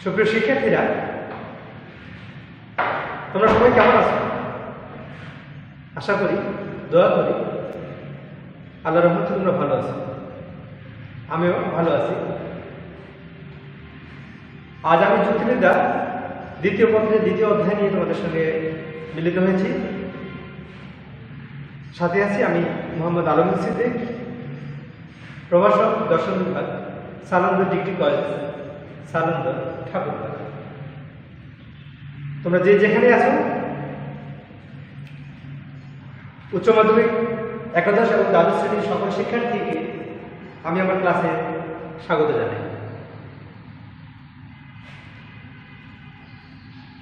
সুপ্রিয় শিক্ষার্থীরা, তোমরা সবাই কেমন আছো? আশা করি, দোয়া করি আল্লাহর রহমতে তোমরা ভালো আছো। আমিও ভালো আছি। আজ আমি যুক্তিবিদ্যা দ্বিতীয় পত্রের দ্বিতীয় অধ্যায় নিয়ে তোমাদের সঙ্গে মিলিত হয়েছি। সাথে আছি আমি মোহাম্মদ আলম সিদ্দিক, প্রভাষক, দর্শন বিভাগ, সালন্দ ডিগ্রি কলেজ, সালন্দ, ঠাকুরগাঁ। তোমরা যে যেখানে আছো, উচ্চ মাধ্যমিক একাদশ এবং দ্বাদশ শ্রেণীর সকল শিক্ষার্থীকে আমি আমার ক্লাসে স্বাগত জানাই।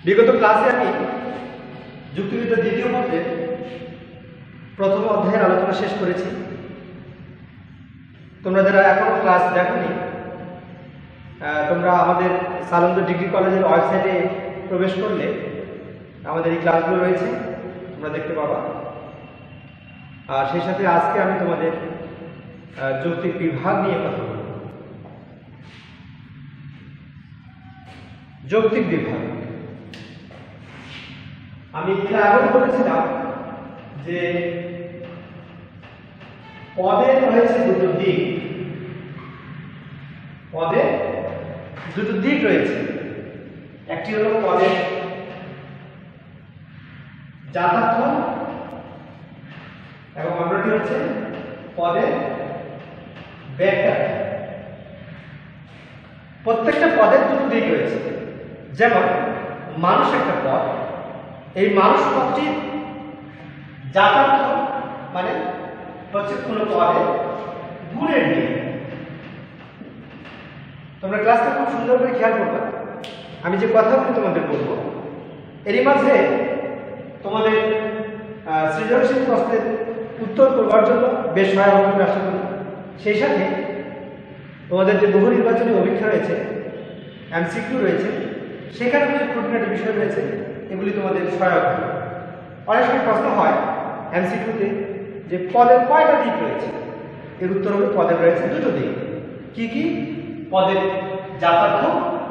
বিগত ক্লাসে আমি যুক্তিবিদ্যা দ্বিতীয় পত্রের প্রথম অধ্যায়ের আলোচনা শেষ করেছি। তোমরা যারা এখনো ক্লাস দেখোনি, তোমরা আমাদের সালন্দ ডিগ্রি কলেজের ওয়েবসাইটে প্রবেশ করলে আমাদের এই ক্লাসগুলো রয়েছে, তোমরা দেখতে পাবা। আর সেই সাথে আজকে আমি তোমাদের যৌক্তিক বিভাগ নিয়ে কথা বলব। যৌক্তিক বিভাগ, আমি এর আগেও বলেছিলাম যে পদের রয়েছে দুটো দিক। পদের দুটো দিক রয়েছে। একটি হলো পদের যাথার্থ এবং অন্যটি হচ্ছে পদের ব্যাখ্যার্থ। প্রত্যেকটা পদের দুটো দিক রয়েছে। যেমন মানুষ একটা পদ, এই মানুষ পদটির যাথার্থ মানে হচ্ছে কোনো পদের গুণের দিক। তোমরা ক্লাসটা খুব সুন্দর করে খেয়াল করবে। আমি যে কথাগুলো তোমাদের বলবো এরই মাঝে তোমাদের সৃজনশীল প্রশ্নের উত্তর করবার জন্য বেশ সহায়ক হবে আশা করি। সেই সাথে তোমাদের যে বহু নির্বাচনী অভিজ্ঞতা রয়েছে, এমসিকিউ রয়েছে, সেখানে কিছু খুঁটিনাটি বিষয় রয়েছে, এগুলি তোমাদের সহায়ক হবে। অনেক সময় প্রশ্ন হয় এমসিকিউতে যে পদের কয়টা দিক রয়েছে, এর উত্তর হবে পদের রয়েছে দুটো দিক। কি কি? পদের যাথার্থ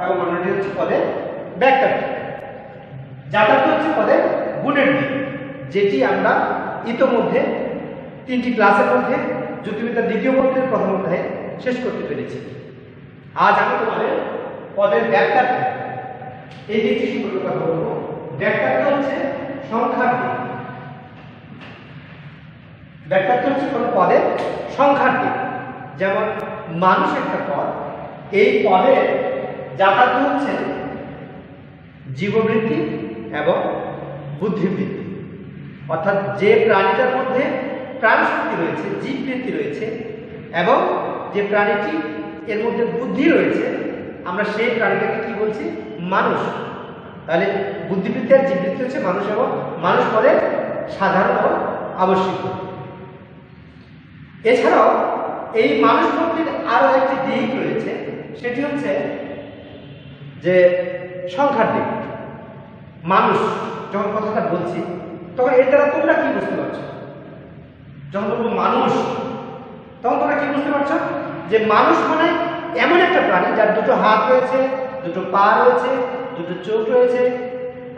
এবং অন্যটি হচ্ছে পদের ব্যাখ্যার্থ। যাথার্থ হচ্ছে পদের গুণের দিক, যেটি আমরা ইতোমধ্যে 3টি ক্লাসের মধ্যে যুক্তিবিদ্যা দ্বিতীয় পত্রের প্রথম অধ্যায়ে শেষ করতে পেরেছি। আজ আমি তোমাদের পদের ব্যাখ্যার্থ এই দিকটি সম্পর্কে কথা বলবো। ব্যাখ্যার্থ হচ্ছে সংখ্যার দিক। ব্যাখ্যার্থ হচ্ছে কোনো পদের সংখ্যার দিক। যেমন মানুষ একটা পদ, এই পদের যাথার্থ হচ্ছে জীববৃত্তি এবং বুদ্ধিবৃত্তি। অর্থাৎ যে প্রাণীটার মধ্যে প্রাণশক্তি রয়েছে, জীববৃত্তি রয়েছে, এবং যে প্রাণীটি এর মধ্যে বুদ্ধি রয়েছে, আমরা সেই প্রাণীটাকে কি বলছি? মানুষ। তাহলে বুদ্ধিবৃত্তি আর জীববৃত্তি হচ্ছে মানুষ, এবং মানুষ পদের সাধারণ ও আবশ্যিক। এছাড়াও এই মানুষ শক্তির আরো একটি দিক রয়েছে, সেটি হচ্ছে যে সংখ্যার দিক। মানুষ যখন কথাটা বলছি, তখন এর দ্বারা তোমরা কি বুঝতে পারছো? যখন বলবো মানুষ, তখন তোমরা কি বুঝতে পারছো? যে মানুষ মানে এমন একটা প্রাণী যার দুটো হাত রয়েছে, দুটো পা রয়েছে, দুটো চোখ রয়েছে,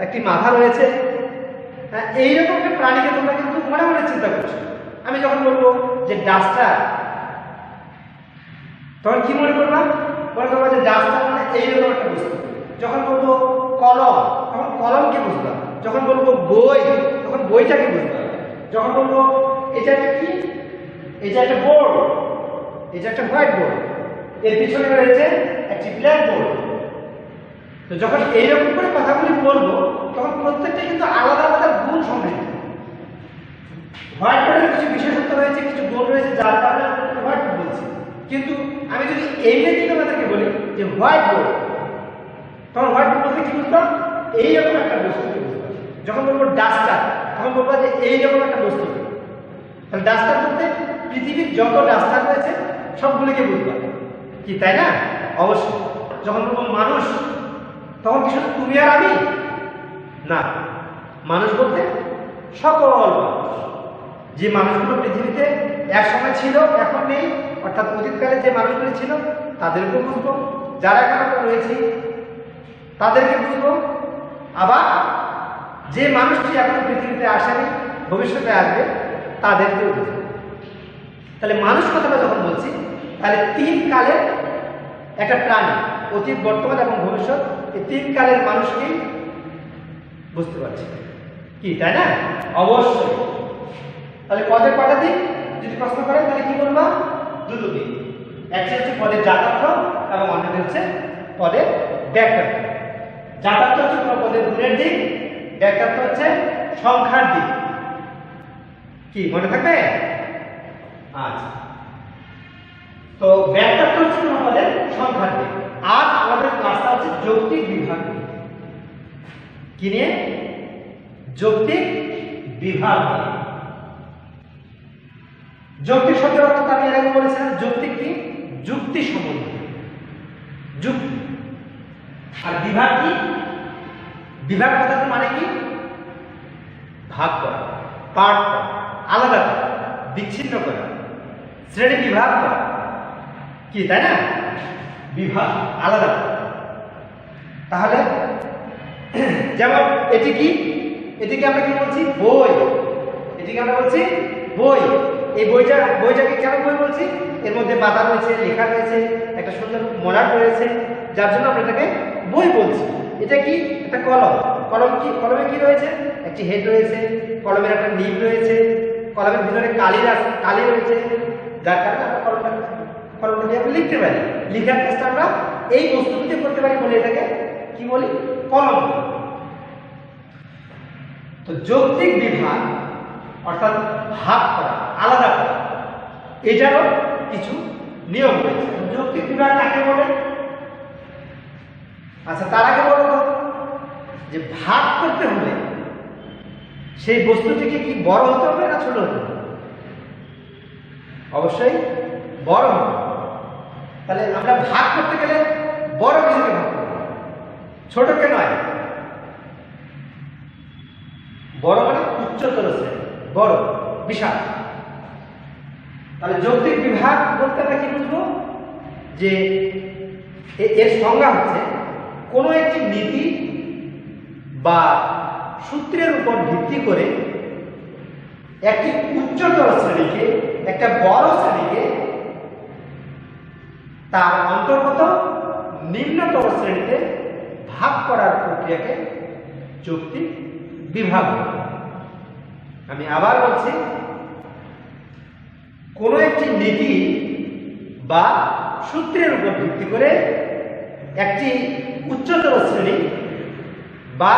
একটি মাথা রয়েছে। এইরকম একটা প্রাণীকে তোমরা কিন্তু মনে মনে চিন্তা করছো। আমি যখন বলবো যে ডাস্টার, তখন কি মনে করবা? মনে করবা যে ডাস্টার মানে এইরকম একটা বস্তু। যখন বলবো কলম, তখন কলমকে বুঝবা। যখন বলবো বই, তখন বইটাকে বুঝবা। যখন বলবো এটা একটা কি, এটা একটা বোর্ড, এটা একটা হোয়াইট বোর্ড, এর পিছনে রয়েছে একটি ব্ল্যাক বোর্ড। তো যখন এইরকম করে কথাগুলি বলবো, তখন প্রত্যেকটা কিন্তু আলাদা আলাদা গুণ সমৃদ্ধ। হোয়াইট বোর্ডের কিছু বিশেষত্ব রয়েছে, কিছু গুণ রয়েছে, যার কারণে হোয়াইট বোর্ড বলছি। কিন্তু আমি যদি এইটাকে তোমাদেরকে বলি যে হোয়াইট বোর্ড, তখন হোয়াইট বোর্ড বলতে কি বুঝলাম? এইরকম একটা বস্তুকে বুঝলাম। যখন বলবো ডাস্টার, তখন বলবো যে এইরকম একটা বস্তু। তাহলে ডাস্টার বলতে পৃথিবীর যত ডাস্টার রয়েছে সবগুলিকে বুঝবা কি, তাই না? অবশ্যই। যখন বলবো মানুষ, তখন কি শুধু তুমি আর আমি না, মানুষ বলতে সকল মানুষ। যে মানুষগুলো পৃথিবীতে এক সময় ছিল, এখন নেই, অর্থাৎ অতীতকালে যে মানুষগুলি ছিল তাদেরকেও বুঝবো, যারা এখন আমরা রয়েছি তাদেরকে বুঝবো। আবার যে মানুষটি এখন পৃথিবীতে আসেনি, ভবিষ্যতে আসবে, তাদেরকেও বুঝবো। তাহলে মানুষ কথাটা যখন বলছি, তাহলে 3 কালের একটা প্রাণী, অতীত, বর্তমান এবং ভবিষ্যৎ, এই 3 কালের মানুষকেই বুঝতে পারছি কি, তাই না? অবশ্যই। তাহলে পদের কটা দিক যদি প্রশ্ন করেন তাহলে কি বলবো? দুটো দিক। একটা হচ্ছে পদের জাতার্থ এবং অন্যটি হচ্ছে পদের ব্যাখ্যার্থ। জাতার্থ হচ্ছে কোনো পদের গুণের দিক, ব্যাখ্যার্থ হচ্ছে সংখ্যার দিক। কি মনে থাকবে? আচ্ছা, তো ব্যাখ্যার্থ হচ্ছে কোনো পদের সংখ্যার দিক। আজ আমাদের ক্লাসটা হচ্ছে যৌক্তিক বিভাগ নিয়ে। কি নিয়ে? যৌক্তিক বিভাগ নিয়ে। যৌক্তিক শব্দের অর্থ আমি এর আগে বলেছিলাম। যৌক্তিক কি? যুক্তি সম্বন্ধ, যুক্তি। আর বিভাগ কি? বিভাগ কথার মানে কি? ভাগ করা, পার্ট করা, আলাদা করা, বিচ্ছিন্ন করা, শ্রেণী বিভাগ করা। কি, তাই না? বিভাগ, আলাদা করা। তাহলে যেমন এটি কি? এটিকে আমরা কি বলছি? বই। এটিকে আমরা বলছি বই। এই বইটাকে কেন বই বলছি? এর মধ্যে পাতা রয়েছে, লেখা রয়েছে, একটা সুন্দর মলাট রয়েছে, যার জন্য আমরা এটাকে বই বলছি। এটা কি? একটা কলম। কলম কি? কলমে কি রয়েছে? একটি হেড রয়েছে, কলমের একটা নিব রয়েছে, কলমের ভিতরে কালি রয়েছে, যার কারণে আমরা কলমটা দিয়ে আমরা লিখতে পারি। লেখার কাজটা আমরা এই বস্তুটিতে করতে পারি বলে এটাকে কি বলি? কলম। তো যৌক্তিক বিভাগ অর্থাৎ ভাগ করা, আলাদা করা, এটারও কিছু নিয়ম রয়েছে। যৌক্তিক বিভাগ কাকে বলে? আচ্ছা, তার আগে বলবো যে ভাগ করতে হলে সেই বস্তুটিকে কি বড় হতে হবে না ছোট হতে হবে? অবশ্যই বড় হবে। তাহলে আমরা ভাগ করতে গেলে বড় কিছুকে ভাগ করব, ছোটকে নয়। বড় মানে উচ্চতর শ্রেণী, বড়, বিশাল। তাহলে যৌক্তিক বিভাগ বলতে আমরা কি বুঝবো? যে এর সংজ্ঞা হচ্ছে কোনো একটি নীতি বা সূত্রের উপর ভিত্তি করে একটি উচ্চতর শ্রেণীকে, একটা বড় শ্রেণীকে তার অন্তর্গত নিম্নতর শ্রেণীতে ভাগ করার প্রক্রিয়াকে যৌক্তিক বিভাগ বলে। আমি আবার বলছি, কোনো একটি নীতি বা সূত্রের উপর ভিত্তি করে একটি উচ্চতর শ্রেণী বা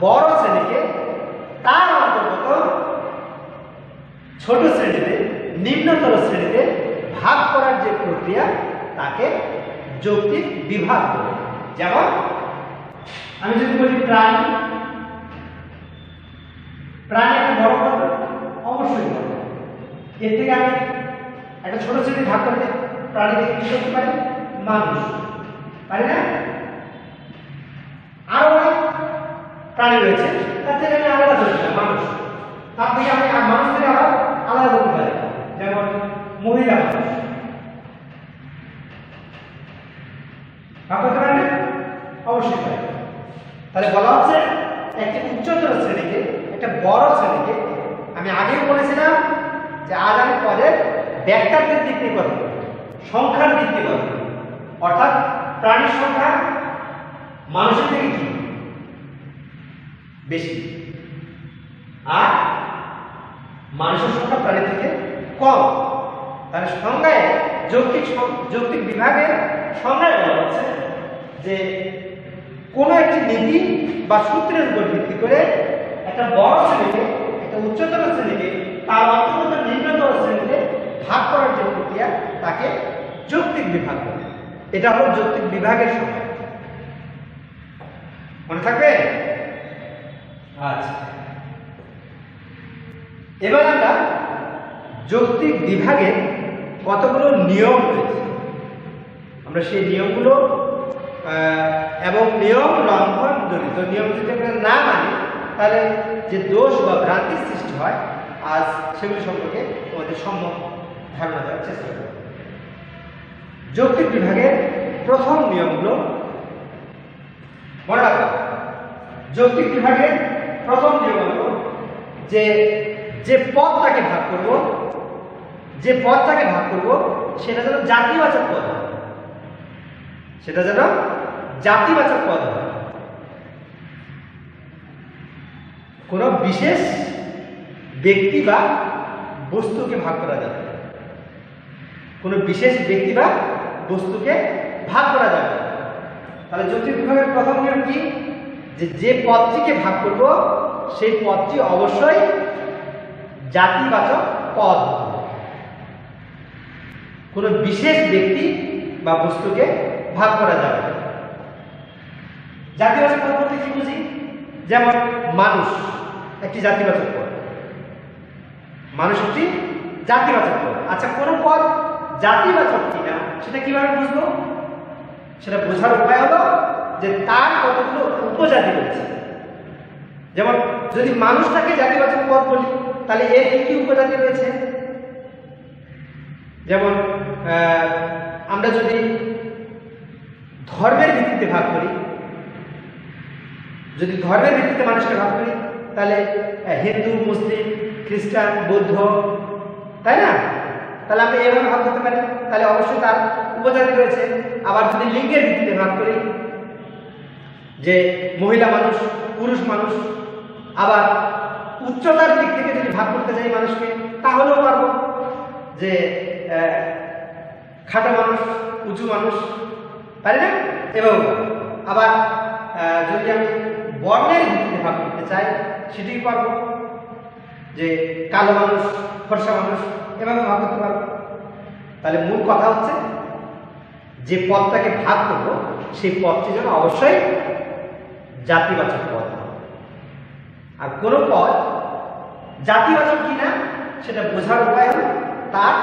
বড় শ্রেণীকে তার অন্তর্গত ছোট শ্রেণীতে, নিম্নতর শ্রেণীতে ভাগ করার যে প্রক্রিয়া, তাকে যৌক্তিক বিভাগ বলে। যেমন আমি যদি বলি প্রাণী, প্রাণী একটা বড় হবে, অবশ্যই বড়। এর থেকে আমি একটা ছোট শ্রেণী ভাগ করতে প্রাণী থেকে কি করতে পারি? মানুষ, পারি না? আরো অনেক প্রাণী রয়েছে, তার থেকে আমি আলাদা করতে পারি মানুষ। তার থেকে আমি মানুষ থেকে আবার আলাদা করতে পারি, যেমন মহিলা মানুষ। ভাগ করতে পারি না? অবশ্যই পারি। তাহলে বলা হচ্ছে একটি উচ্চতর শ্রেণীকে, একটা বড় শ্রেণীকে, আমি আগেও বলেছিলাম যে আজ আমি পদের ব্যাখ্যার্থের দিক নিয়ে কথা বলব, সংখ্যার দিক নিয়ে কথা বলব। অর্থাৎ প্রাণীর সংখ্যা মানুষের থেকে কি বেশি, আর মানুষের সংখ্যা প্রাণী থেকে কম। তাহলে সংজ্ঞায় যৌক্তিক বিভাগের সংজ্ঞায় বলা হচ্ছে যে কোনো একটি নীতি বা সূত্রের উপর ভিত্তি করে একটা বড় শ্রেণীকে, একটা উচ্চতর শ্রেণীকে তার অন্তর্গত নিম্নতর শ্রেণীতে ভাগ করার যে প্রক্রিয়া, তাকে যৌক্তিক বিভাগ বলে। এটা হলো যৌক্তিক বিভাগের সংজ্ঞা। মনে থাকবে? আচ্ছা, এবার আমরা যৌক্তিক বিভাগের কতগুলো নিয়ম রয়েছে, আমরা সেই নিয়মগুলো এবং নিয়ম লঙ্ঘন জড়িত নিয়ম যদি আমরা না মানি, তাহলে যে দোষ বা ভ্রান্তির সৃষ্টি হয়, আজ সেগুলি সম্পর্কে তোমাদের সম্যক ধারণা দেওয়ার চেষ্টা করব। যৌক্তিক বিভাগের প্রথম নিয়ম হলো মনে রাখো যৌক্তিক বিভাগের প্রথম নিয়ম হলো যে যে পদটাকে ভাগ করব সেটা যেন জাতিবাচক পদ হয়, সেটা যেন জাতিবাচক পদ হয়। কোন বিশেষ ব্যক্তি বা বস্তুকে ভাগ করা যাবে না, কোন বিশেষ ব্যক্তি বা বস্তুকে ভাগ করা যাবে না। তাহলে যৌক্তিক বিভাগের প্রথম নিয়ম কি, যে পদটিকে ভাগ করব সেই পদটি অবশ্যই জাতিবাচক পদ হবে, কোন বিশেষ ব্যক্তি বা বস্তুকে ভাগ করা যাবে না। জাতিবাচক পদ বলতে কি বুঝি? যেমন মানুষ একটি জাতিবাচক পদ, মানুষ একটি জাতিবাচক পদ। আচ্ছা, কোন পদ জাতিবাচক কিনা সেটা কিভাবে বুঝবো? সেটা বোঝার উপায় হলো যে তার কতগুলো উপজাতি রয়েছে। যেমন যদি মানুষটাকে জাতিবাচক পদ বলি তাহলে এর কি কি উপজাতি রয়েছে? যেমন আমরা যদি ধর্মের ভিত্তিতে ভাগ করি, যদি ধর্মের ভিত্তিতে মানুষকে ভাগ করি তাহলে হিন্দু, মুসলিম, খ্রিস্টান, বৌদ্ধ, তাই না? তাহলে আমরা এভাবে ভাগ করতে পারি, তাহলে অবশ্যই তার উপজাতি রয়েছে। আবার যদি লিঙ্গের ভিত্তিতে ভাগ করি, যে মহিলা মানুষ, পুরুষ মানুষ, আবার উচ্চতার দিক থেকে যদি ভাগ করতে চাই মানুষকে তাহলেও পারবো, যে খাটো মানুষ, উঁচু মানুষ, পারি না? এবং আবার যদি আমি বর্ণের ভিত্তিতে ভাগ করতে চাই সেটিই পারবো, যে কালো মানুষ, ফর্সা মানুষ, এভাবে ভাগ করতে পারবো। তাহলে মূল কথা হচ্ছে যে পদটাকে ভাগ করব সেই পদটি যেন অবশ্যই জাতিবাচক পদ, আর কোন পদ জাতিবাচক কিনা সেটা বোঝার উপায় হলো তার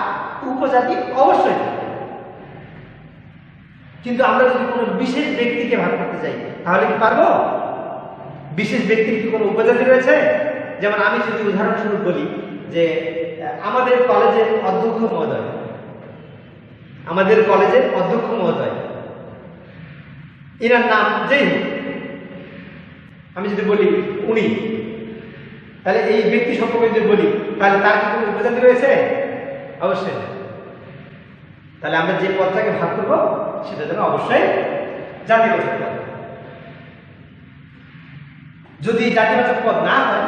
উপজাতি অবশ্যই থাকবে। কিন্তু আমরা যদি কোনো বিশেষ ব্যক্তিকে ভাগ করতে চাই তাহলে কি পারবো? বিশেষ ব্যক্তির কি কোনো উপজাতি রয়েছে? যেমন আমি যদি উদাহরণস্বরূপ বলি যে আমাদের কলেজের অধ্যক্ষ মহোদয়, এনার নাম যেই হোক, আমি যদি বলি উনি, তাহলে এই ব্যক্তি সম্পর্কে যদি বলি তাহলে তার কি কোনো উপজাতি রয়েছে? অবশ্যই না। তাহলে আমরা যে পদটাকে ভাগ করব সেটা যেন অবশ্যই জাতিবাচক পদ। যদি জাতিবাচক পদ না হয়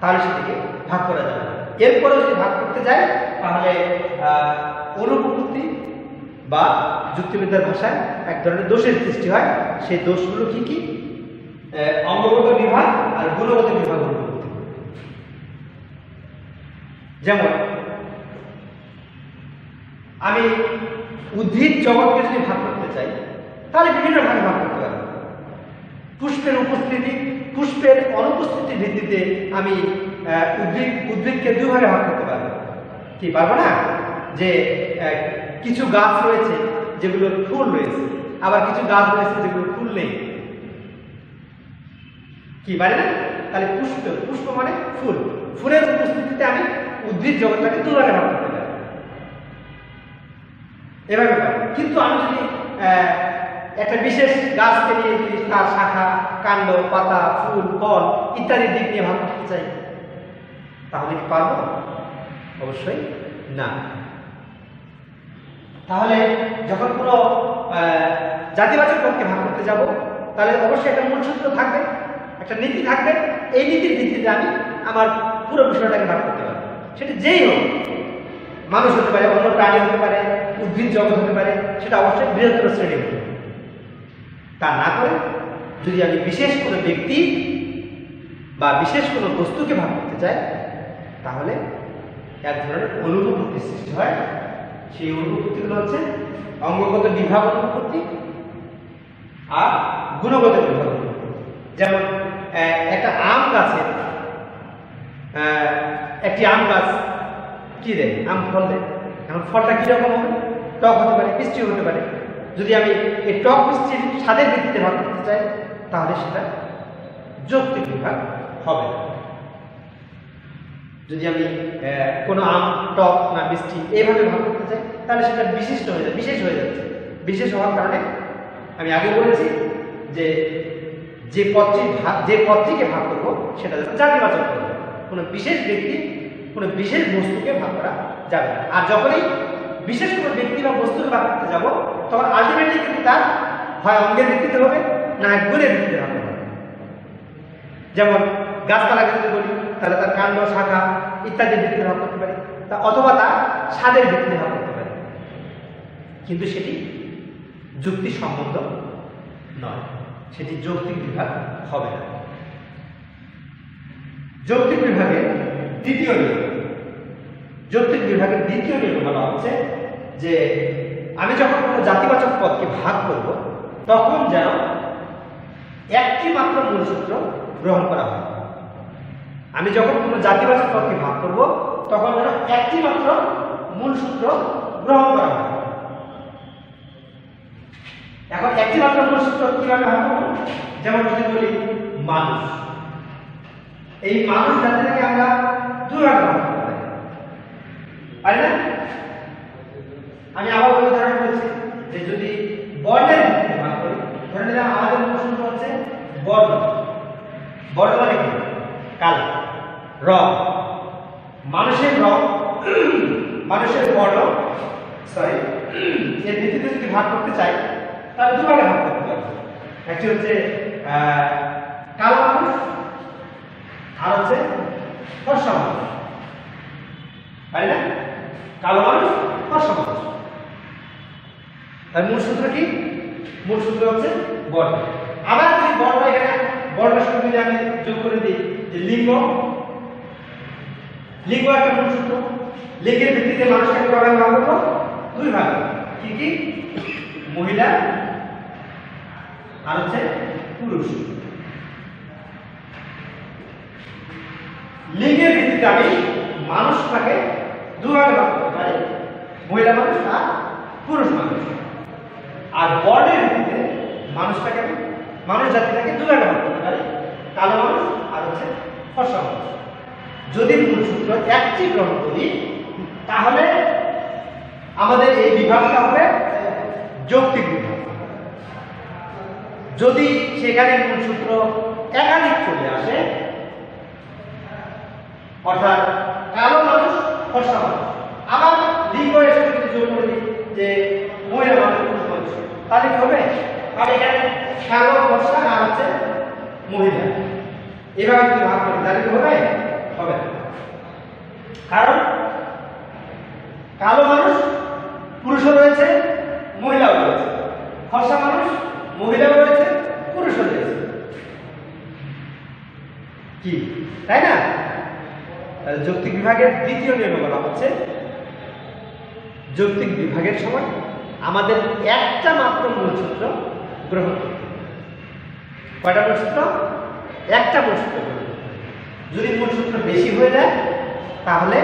তাহলে সেটাকে ভাগ করা যাবে না। এরপরে যদি ভাগ করতে যায় তাহলে অনুপপত্তি বা যুক্তিবিদ্যার ভাষায় এক ধরনের দোষের সৃষ্টি হয়। সেই দোষগুলো কি কি? অঙ্গগত বিভাগ আর গুণগত বিভাগ অনুপপত্তি। যেমন আমি উদ্ভিদ জগৎকে যদি ভাগ করতে চাই তাহলে বিভিন্ন ভাগে ভাগ করতে পারবো। পুষ্পের উপস্থিতি, পুষ্পের অনুপস্থিতির ভিত্তিতে আমি উদ্ভিদকে দুই ভাগে ভাগ করতে পারবো। কি পারবো না? যে কিছু গাছ রয়েছে যেগুলোর ফুল রয়েছে, আবার কিছু গাছ রয়েছে যেগুলোর ফুল নেই, কি পারি না? তাহলে পুষ্প মানে ফুল, ফুলের উপস্থিতিতে আমি উদ্ভিদ জগৎটাকে দুই ভাগে ভাগ করতে পারি, এভাবে পারি। কিন্তু আমি যদি একটা বিশেষ গাছকে নিয়ে যদি তার শাখা, কাণ্ড, পাতা, ফুল, ফল ইত্যাদি দিক নিয়ে ভাগ করতে চাই তাহলে কি পারবো? অবশ্যই না। তাহলে যখন কোনো জাতিবাচক পদকে ভাগ করতে যাব তাহলে অবশ্যই একটা মূল সূত্র থাকবে, একটা নীতি থাকবে। এই নীতির ভিত্তিতে আমি আমার পুরো বিষয়টাকে ভাগ করতে পারবো। সেটা যেই হোক, মানুষ হতে পারে, অন্য প্রাণী হতে পারে, উদ্ভিদ জগৎ হতে পারে, সেটা অবশ্যই বৃহত্তর শ্রেণী হতে পারে। তা না করে যদি আমি বিশেষ কোনো ব্যক্তি বা বিশেষ কোনো বস্তুকে ভাগ করতে চাই তাহলে এক ধরনের অনুপপত্তির সৃষ্টি হয়। সেই অনুপপত্তিগুলো হচ্ছে অঙ্গগত বিভাগ অনুপপত্তি আর গুণগত বিভাগ অনুপপত্তি। যেমন একটা আম গাছের একটি আম গাছ কি দেয়? আম ফল দেয়। এখন ফলটা কিরকম হবে? টক হতে পারে, মিষ্টি হতে পারে। যদি আমি এই টক মিষ্টির স্বাদের ভিত্তিতে ভাগ করতে চাই তাহলে সেটা যৌক্তিক বিভাগ হবে। যদি আমি কোনো আম টক না মিষ্টি এইভাবে ভাগ করতে চাই তাহলে সেটা বিশিষ্ট হয়ে যায়, বিশেষ হয়ে যাচ্ছে। বিশেষ হওয়ার কারণে আমি আগে বলেছি যে যে পদটিকে ভাগ করবো সেটা যেন জাতিবাচক করবো। কোনো বিশেষ ব্যক্তি কোনো বিশেষ বস্তুকে ভাগ করা যাবে না। আর যখনই বিশেষ কোনো ব্যক্তি বা বস্তুকে ভাগ করতে যাবো তখন আলটিমেটলি কিন্তু তার হয় অঙ্গের ভিত্তিতে হবে না গুণের ভিত্তিতে হবে। যেমন গাছপালাকে যদি বলি তাহলে তার কাণ্ড শাখা ইত্যাদির ভিত্তিতে ভাগ করতে পারি, তা অথবা তার স্বাদের ভিত্তিতে ভাগ করতে পারি, কিন্তু সেটি যুক্তি সম্বন্ধ নয়, সেটি যৌক্তিক বিভাগ হবে না। যৌক্তিক বিভাগের দ্বিতীয় নিয়ম বলা হচ্ছে যে আমি যখন কোনো জাতিবাচক পদকে ভাগ করব তখন যেন একটি মাত্র মূলসূত্র গ্রহণ করা হয়। আমি যখন কোনো জাতিবাচক পদকে ভাগ করব তখন যেন একটি মাত্র মূলসূত্র গ্রহণ করা হয়। এখন একটি মাত্র মূলসূত্র কিভাবে ভাগ করব? যেমন যদি বলি মানুষ, এই মানুষ জাতিটাকে আমরা দুই ভাগে ভাগ করতে পারি না? আমি আবার ওই উদাহরণ বলছি যে যদি বর্ণের ভিত্তিতে ভাগ করি, ধরে নিলাম আমাদের মূলসূত্র হচ্ছে বর্ণ। বর্ণ মানে কি? কালো, রং, মানুষের রং, মানুষের বর্ণ, এর ভিত্তিতে যদি ভাগ করতে চাই তাহলে দুভাগে ভাগ করতে পারি। একটি হচ্ছে কালো মানুষ আর হচ্ছে ফর্সা মানুষ, তাই না? কালো মানুষ, ফর্সা মানুষ। তার মূলসূত্র কি? মূলসূত্র হচ্ছে বর্ণ। আবার যদি বর্ণ এখানে বর্ণের সঙ্গে যদি আমি যোগ করে দিই যে লিঙ্গ একটা মূলসূত্র। লিঙ্গের ভিত্তিতে মানুষকে কয়ভাবে ভাগ করবো? দুই ভাগে। কি কি? মহিলা আর হচ্ছে পুরুষ। লিঙ্গের ভিত্তিতে আমি মানুষটাকে দুই ভাগে ভাগ করতে পারি, মহিলা মানুষ আর পুরুষ মানুষ। আর বর্ণের ভিত্তিতে মানুষ জাতিটাকে দুই ভাগে ভাগ করতে পারি, কালো মানুষ আর হচ্ছে ফর্সা মানুষ। যদি মূলসূত্র একটি গ্রহণ করি তাহলে আমাদের এই বিভাগটা হবে যৌক্তিক বিভাগ। যদি সেখানে মূলসূত্র একাধিক চলে আসে, অর্থাৎ কালো মানুষ, ফর্সা মানুষ, আবার লিঙ্গ এর সাথে যদি যোগ করে দিই যে মহিলা মানুষ, পুরুষ মানুষ, তাহলে কি হবে? আর এখানে কালো, ফর্সা আর হচ্ছে মহিলা, এভাবে যদি ভাগ করি তাহলে কি হবে? হবে না। কারণ কালো মানুষ পুরুষও রয়েছে, মহিলাও রয়েছে, ফর্সা মানুষ মহিলাও রয়েছে, পুরুষও রয়েছে, কি তাই না? যৌক্তিক বিভাগের দ্বিতীয় নিয়ম বলা হচ্ছে যৌক্তিক বিভাগের সময় আমাদের একটা মাত্র মূলসূত্র গ্রহণ করতে হবে। কয়টা মূলসূত্র? একটা মূলসূত্র গ্রহণ করতে হবে। যদি মূলসূত্র বেশি হয়ে যায় তাহলে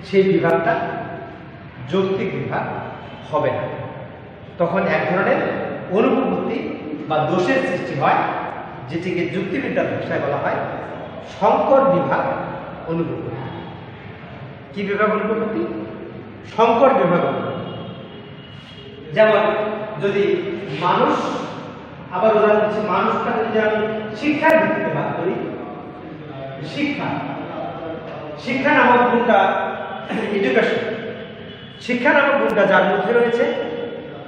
সেই বিভাগটা যৌক্তিক বিভাগ হবে না, তখন এক ধরনের অনুপপত্তি বা দোষের সৃষ্টি হয়, যেটিকে যুক্তিবিদ্যার ভাষায় বলা হয় সংকর বিভাগ অনুপপত্তি। কি বিভাগ অনুপপত্তি? সংকর বিভাগ অনুপপত্তি। যেমন যদি মানুষ, আবার উদাহরণ দিচ্ছি, মানুষটা যদি আমি শিক্ষার ভিত্তিতে ভাগ করি, শিক্ষা নামক গুণটা, এডুকেশন, শিক্ষা নামক গুণটা যার মধ্যে রয়েছে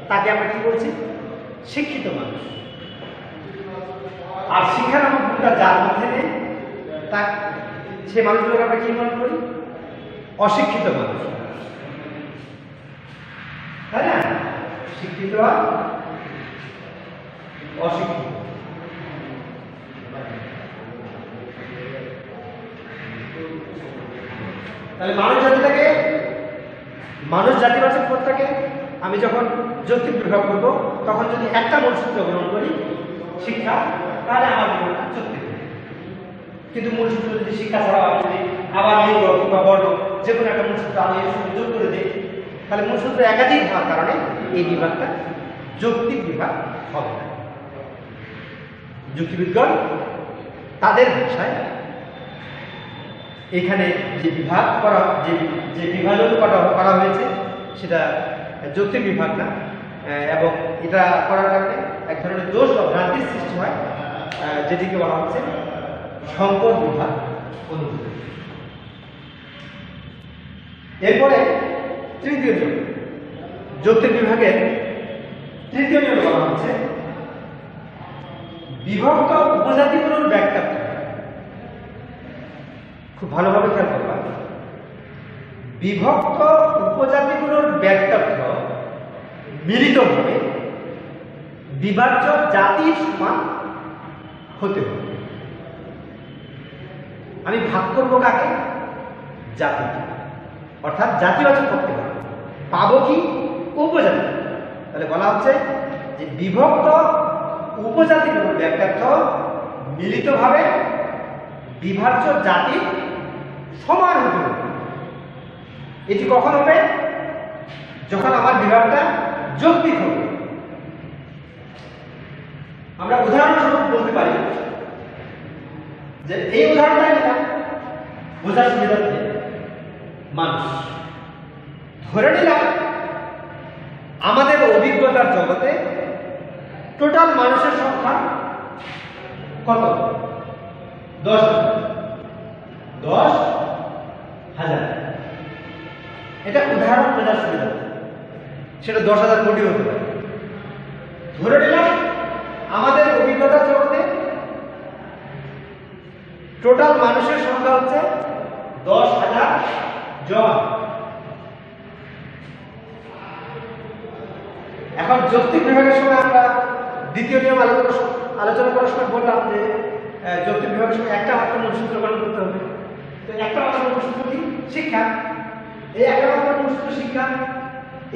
তাকে আমরা কি বলছি? শিক্ষিত মানুষ। আর শিক্ষা নামক গুণটা যার মধ্যে নেই তা সে মানুষগুলোকে আমরা কি মনে করি? অশিক্ষিত মানুষ, তাই না? শিক্ষিত আর অশিক্ষিত। তাহলে মানুষ জাতিবাচক পদটাকে আমি যখন যৌক্তিক বিভাগ করব তখন যদি একটা মূলসূত্র গ্রহণ করি শিক্ষা, তাহলে আমার বিভাগটা যৌক্তিক। কিন্তু মূলসূত্র যদি শিক্ষা ছাড়াও আমি যদি আবার লিঙ্গ কিংবা বর্ণ যে কোনো একটা মূলসূত্র আমি এর সঙ্গে যোগ করে দিই, তাহলে মূলসূত্র একাধিক হওয়ার কারণে এই বিভাগটা যৌক্তিক বিভাগ হবে না। যুক্তিবিদগণ তাদের ভাষায় এখানে যে বিভাগ করা, যে বিভাজন করা হয়েছে সেটা যৌক্তিক বিভাগ না, এবং এটা করার কারণে এক ধরনের দোষ বা ভ্রান্তির সৃষ্টি হয়, যেটিকে বলা হচ্ছে সংকর বিভাগ অনুভূতি। এরপরে তৃতীয় নিয়ম, যৌক্তিক বিভাগের তৃতীয় নিয়ম বলা হচ্ছে বিভক্ত উপজাতিগুলোর ব্যাখ্যা। খুব ভালোভাবে খেয়াল করবা, বিভক্ত উপজাতিগুলোর ব্যাখ্যার্থ মিলিতভাবে বিভাজ্য জাতির সমান হতে হবে। আমি ভাগ করবো কাকে? জাতি, অর্থাৎ জাতিবাচক করতে হবে। পাবো কি? উপজাতি। তাহলে বলা হচ্ছে যে বিভক্ত উপজাতিগুলোর ব্যাখ্যার্থ মিলিতভাবে বিভাজ্য জাতির সমান হতে হবে। এটি কখন হবে? যখন আমার বিভাগটা যৌক্তিক হবে। আমরা উদাহরণস্বরূপ বলতে পারি যে এই উদাহরণটা নিলাম বোঝার সুবিধার্থে, মানুষ ধরে নিলাম আমাদের অভিজ্ঞতার জগতে টোটাল মানুষের সংখ্যা কত? 10,000। এটা উদাহরণ বোঝার সুবিধা, সেটা 10,000 কোটি হতে পারে। ধরে নিলাম আমাদের অভিজ্ঞতার জগতে টোটাল মানুষের সংখ্যা হচ্ছে 10,000 জন। এখন যৌক্তিক বিভাগের সময় আমরা দ্বিতীয় নিয়ম আলোচনা করার সময় বললাম যে যৌক্তিক বিভাগের সময় একটা মাত্র মূলসূত্র গঠন করতে হবে। তো একটা মাত্র মূলসূত্র কি? শিক্ষা। এই একটা মাত্র মূলসূত্র শিক্ষা,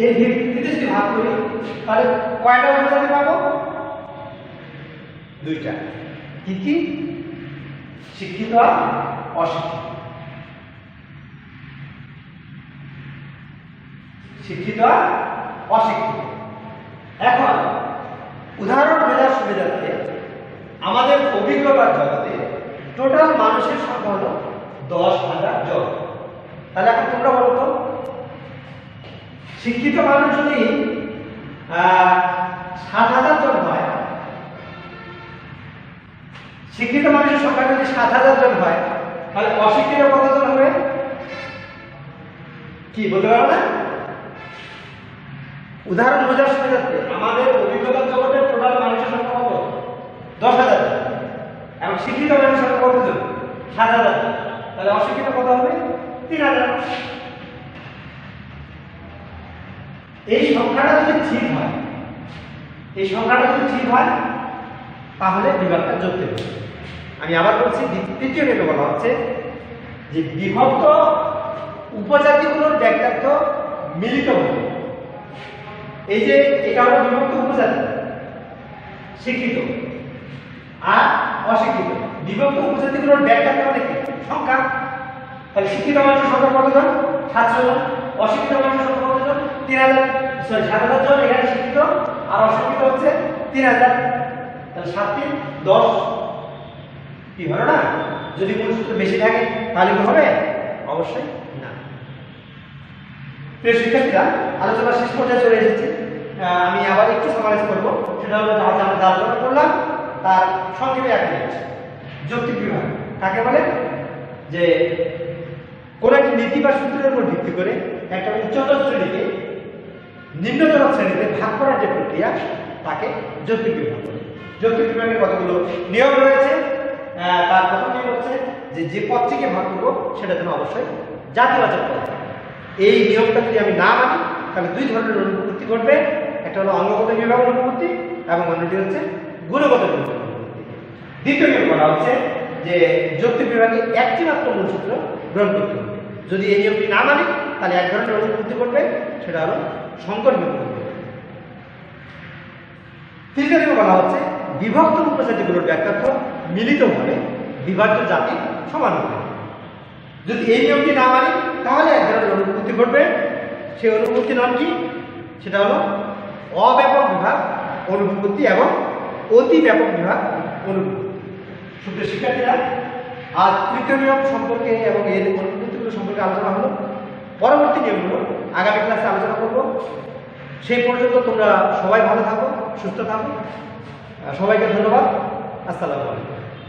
এর ভিত্তিতে যদি ভাগ করি তাহলে কয়টা উপজাতি পাবো? 2টা। কি কি? শিক্ষিত আর অশিক্ষিত। শিক্ষিত আর অশিক্ষিত। এখন উদাহরণ বোঝার সুবিধার্থে আমাদের অভিজ্ঞতার জগতে টোটাল মানুষের সংখ্যা হলো 10,000 জন। তাহলে এখন তোমরা বলো তো, শিক্ষিত মানুষ যদি 7,000 জন হয়, শিক্ষিত মানুষের সংখ্যা যদি 7,000 জন হয়, তাহলে অশিক্ষিত কতজন হবে? কি বলতে পারো না? উদাহরণ বোঝার সুবিধার্থে আমাদের অভিজ্ঞতার জগতে টোটাল মানুষের সংখ্যা কত? 10,000। এবং শিক্ষিত মানুষের সংখ্যা কতজন? 7,000। তাহলে অশিক্ষিত কত হবে? 3,000। এই সংখ্যাটা যদি ঠিক হয়, এই সংখ্যাটা যদি ঠিক হয় তাহলে বিভাগটা যৌক্তিক হবে। আমি আবার বলছি, তৃতীয় নিয়মে বলা হচ্ছে যে বিভক্ত উপজাতিগুলোর ব্যাখ্যার্থ মিলিত হবে। এই যে এটা হলো বিভক্ত উপজাতি, শিক্ষিত আর অশিক্ষিত। বিভক্ত উপজাতিগুলোর ব্যাখ্যার্থ মানে কি? সংখ্যা। তাহলে শিক্ষিত মানুষের সংখ্যা কতজন? 700 জন। অশিক্ষিত মানুষের সংখ্যা কতজন? 7,000 জন। এখানে শিক্ষিত আর অশিক্ষিত হচ্ছে 3,000। তাহলে 7 × 3 = 10। কি হলো না? যদি মূলসূত্র বেশি থাকে তাহলে কি হবে? অবশ্যই না। প্রিয় শিক্ষার্থীরা, আলোচনা শেষ পর্যায়ে চলে এসেছি। আমি আবার একটু সামারাইজ করবো। সেটা হলো আমরা আলোচনা করলাম তার সংক্ষেপে এক মিনিট। যৌক্তিক বিভাগ কাকে বলে? যে কোন একটি নীতি বা সূত্রের উপর ভিত্তি করে একটা উচ্চতর শ্রেণীকে নিম্নতর শ্রেণীতে ভাগ করার যে প্রক্রিয়া তাকে যৌক্তিক বিভাগ বলে। যৌক্তিক বিভাগের কতগুলো নিয়ম রয়েছে। তার প্রথম নিয়ম হচ্ছে যে পদটিকে ভাগ করবো সেটা যেন অবশ্যই জাতিবাচক পদ। এই নিয়মটা যদি আমি না মানি তাহলে দুই ধরনের অনুপত্তি ঘটবে। একটা হলো অঙ্গগত বিভাগ অনুপত্তি এবং অন্যটি হচ্ছে গুণগত বিভাগ অনুপত্তি। দ্বিতীয় নিয়ম বলা হচ্ছে যে যৌক্তিক বিভাগে একটি মাত্র মূলসূত্র গ্রহণ করতে হবে। যদি এই নিয়মটি না মানি তাহলে এক ধরনের অনুপত্তি ঘটবে, সেটা হলো সংকর বিভাগ। তৃতীয় নিয়ম বলা হচ্ছে বিভক্ত উপজাতিগুলোর ব্যাখ্যার্থ মিলিতভাবে বিভাজ্য জাতি সমান হবে। যদি এই নিয়মটি না মানি তাহলে এক ধরনের অনুপত্তি ঘটবে। সেই অনুপত্তির নাম কি? সেটা হলো অব্যাপক বিভাগ অনুপত্তি এবং অতি ব্যাপক বিভাগ অনুপত্তি। সুপ্রিয় শিক্ষার্থীরা, আজ তৃতীয় নিয়ম সম্পর্কে এবং এর অনুপত্তিগুলো সম্পর্কে আলোচনা হলো। পরবর্তী নিয়মগুলো আগামী ক্লাসে আলোচনা করব। সেই পর্যন্ত তোমরা সবাই ভালো থাকো, সুস্থ থাকো। সবাইকে ধন্যবাদ। আসসালামু আলাইকুম।